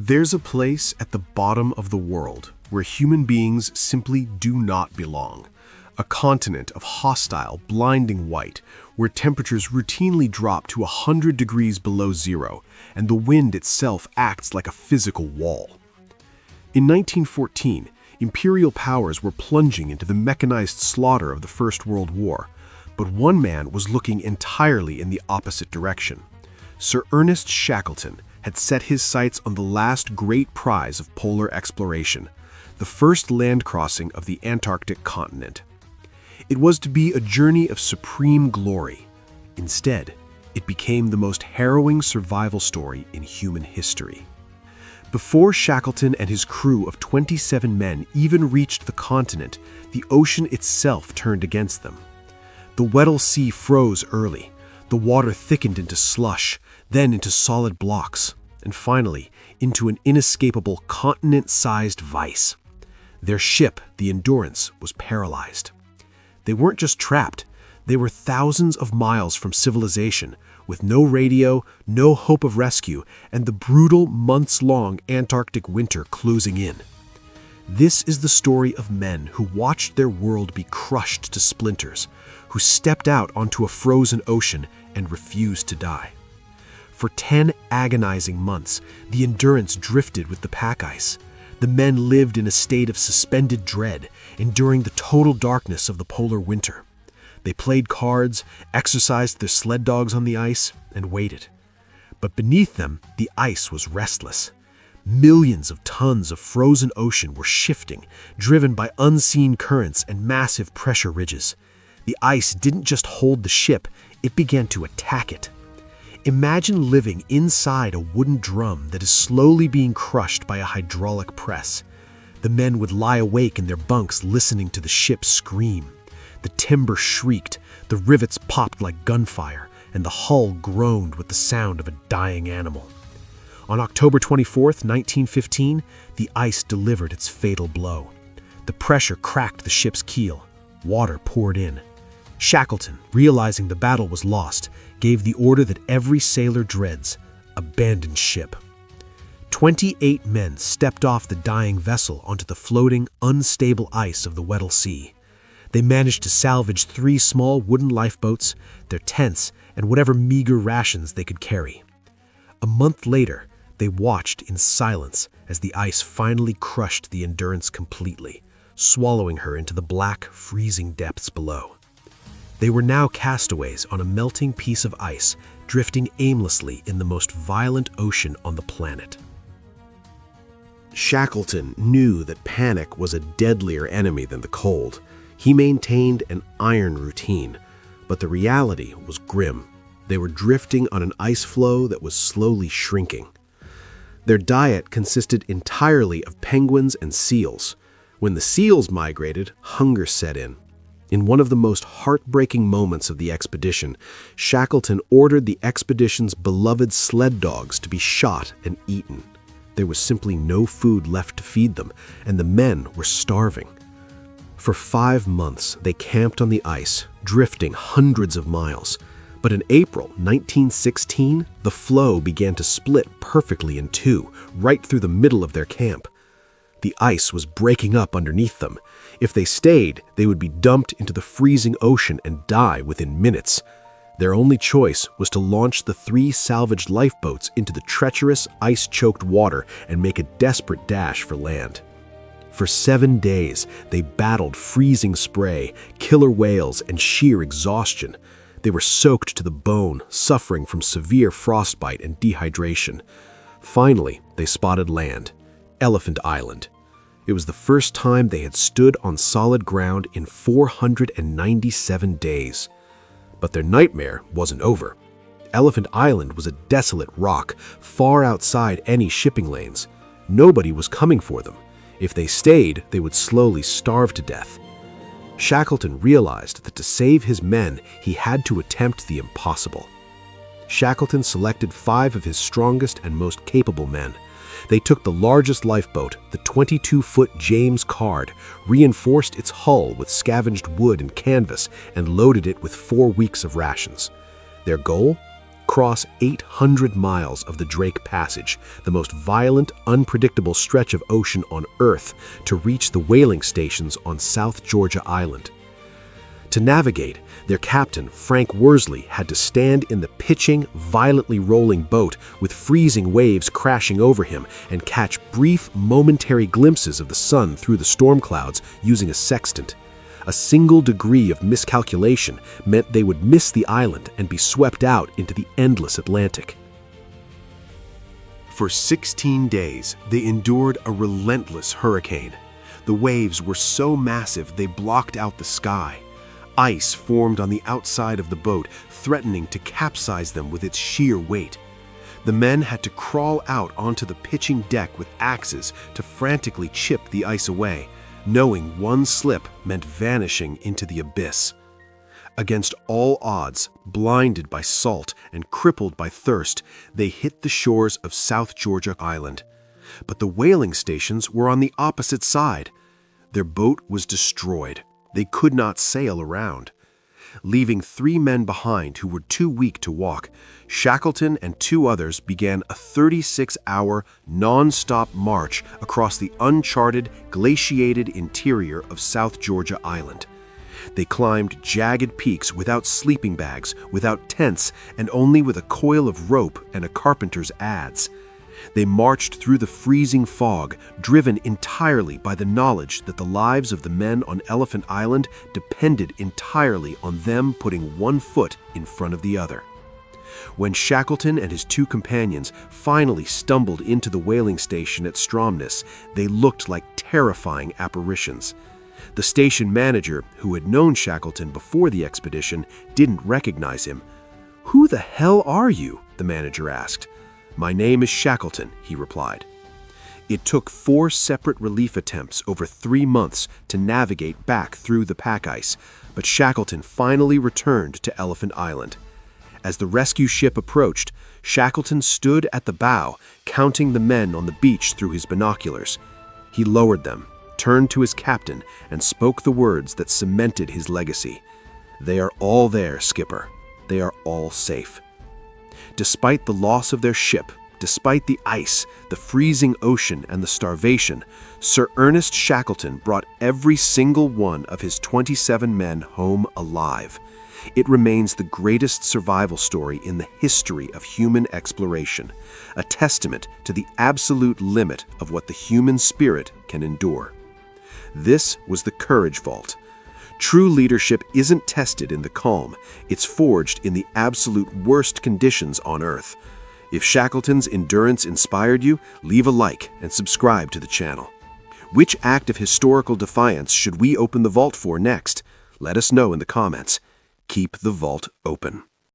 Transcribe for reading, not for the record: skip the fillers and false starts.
There's a place at the bottom of the world where human beings simply do not belong. A continent of hostile, blinding white, where temperatures routinely drop to 100 degrees below zero, and the wind itself acts like a physical wall. In 1914, imperial powers were plunging into the mechanized slaughter of the First World War, but one man was looking entirely in the opposite direction. Sir Ernest Shackleton had set his sights on the last great prize of polar exploration, the first land crossing of the Antarctic continent. It was to be a journey of supreme glory. Instead, it became the most harrowing survival story in human history. Before Shackleton and his crew of 27 men even reached the continent, the ocean itself turned against them. The Weddell Sea froze early. The water thickened into slush, then into solid blocks, and finally into an inescapable continent-sized vice. Their ship, the Endurance, was paralyzed. They weren't just trapped, they were thousands of miles from civilization, with no radio, no hope of rescue, and the brutal, months-long Antarctic winter closing in. This is the story of men who watched their world be crushed to splinters, who stepped out onto a frozen ocean and refused to die. For 10 agonizing months, the Endurance drifted with the pack ice. The men lived in a state of suspended dread, enduring the total darkness of the polar winter. They played cards, exercised their sled dogs on the ice, and waited. But beneath them, the ice was restless. Millions of tons of frozen ocean were shifting, driven by unseen currents and massive pressure ridges. The ice didn't just hold the ship, it began to attack it. Imagine living inside a wooden drum that is slowly being crushed by a hydraulic press. The men would lie awake in their bunks listening to the ship scream. The timber shrieked, the rivets popped like gunfire, and the hull groaned with the sound of a dying animal. On October 24, 1915, the ice delivered its fatal blow. The pressure cracked the ship's keel. Water poured in. Shackleton, realizing the battle was lost, gave the order that every sailor dreads: abandon ship. 28 men stepped off the dying vessel onto the floating, unstable ice of the Weddell Sea. They managed to salvage 3 small wooden lifeboats, their tents, and whatever meager rations they could carry. A month later, they watched in silence as the ice finally crushed the Endurance completely, swallowing her into the black, freezing depths below. They were now castaways on a melting piece of ice, drifting aimlessly in the most violent ocean on the planet. Shackleton knew that panic was a deadlier enemy than the cold. He maintained an iron routine, but the reality was grim. They were drifting on an ice floe that was slowly shrinking. Their diet consisted entirely of penguins and seals. When the seals migrated, hunger set in. In one of the most heartbreaking moments of the expedition, Shackleton ordered the expedition's beloved sled dogs to be shot and eaten. There was simply no food left to feed them, and the men were starving. For 5 months, they camped on the ice, drifting hundreds of miles. But in April 1916, the floe began to split perfectly in two, right through the middle of their camp. The ice was breaking up underneath them. If they stayed, they would be dumped into the freezing ocean and die within minutes. Their only choice was to launch the 3 salvaged lifeboats into the treacherous, ice-choked water and make a desperate dash for land. For 7 days, they battled freezing spray, killer whales, and sheer exhaustion. They were soaked to the bone, suffering from severe frostbite and dehydration. Finally, they spotted land, Elephant Island. It was the first time they had stood on solid ground in 497 days. But their nightmare wasn't over. Elephant Island was a desolate rock, far outside any shipping lanes. Nobody was coming for them. If they stayed, they would slowly starve to death. Shackleton realized that to save his men, he had to attempt the impossible. Shackleton selected 5 of his strongest and most capable men. They took the largest lifeboat, the 22-foot James Caird, reinforced its hull with scavenged wood and canvas, and loaded it with 4 weeks of rations. Their goal? cross 800 miles of the Drake Passage, the most violent, unpredictable stretch of ocean on Earth, to reach the whaling stations on South Georgia Island. To navigate, their captain, Frank Worsley, had to stand in the pitching, violently rolling boat with freezing waves crashing over him and catch brief, momentary glimpses of the sun through the storm clouds using a sextant. A single degree of miscalculation meant they would miss the island and be swept out into the endless Atlantic. For 16 days, they endured a relentless hurricane. The waves were so massive they blocked out the sky. Ice formed on the outside of the boat, threatening to capsize them with its sheer weight. The men had to crawl out onto the pitching deck with axes to frantically chip the ice away, knowing one slip meant vanishing into the abyss. Against all odds, blinded by salt and crippled by thirst, they hit the shores of South Georgia Island. But the whaling stations were on the opposite side. Their boat was destroyed. They could not sail around. Leaving 3 men behind who were too weak to walk, Shackleton and 2 others began a 36-hour, non-stop march across the uncharted, glaciated interior of South Georgia Island. They climbed jagged peaks without sleeping bags, without tents, and only with a coil of rope and a carpenter's adze. They marched through the freezing fog, driven entirely by the knowledge that the lives of the men on Elephant Island depended entirely on them putting one foot in front of the other. When Shackleton and his 2 companions finally stumbled into the whaling station at Stromness, they looked like terrifying apparitions. The station manager, who had known Shackleton before the expedition, didn't recognize him. "Who the hell are you?" the manager asked. "My name is Shackleton," he replied. It took 4 separate relief attempts over 3 months to navigate back through the pack ice, but Shackleton finally returned to Elephant Island. As the rescue ship approached, Shackleton stood at the bow, counting the men on the beach through his binoculars. He lowered them, turned to his captain, and spoke the words that cemented his legacy. "They are all there, Skipper. They are all safe." Despite the loss of their ship, despite the ice, the freezing ocean, and the starvation, Sir Ernest Shackleton brought every single one of his 27 men home alive. It remains the greatest survival story in the history of human exploration, a testament to the absolute limit of what the human spirit can endure. This was the Courage Vault. True leadership isn't tested in the calm, it's forged in the absolute worst conditions on Earth. If Shackleton's endurance inspired you, leave a like and subscribe to the channel. Which act of historical defiance should we open the vault for next? Let us know in the comments. Keep the vault open.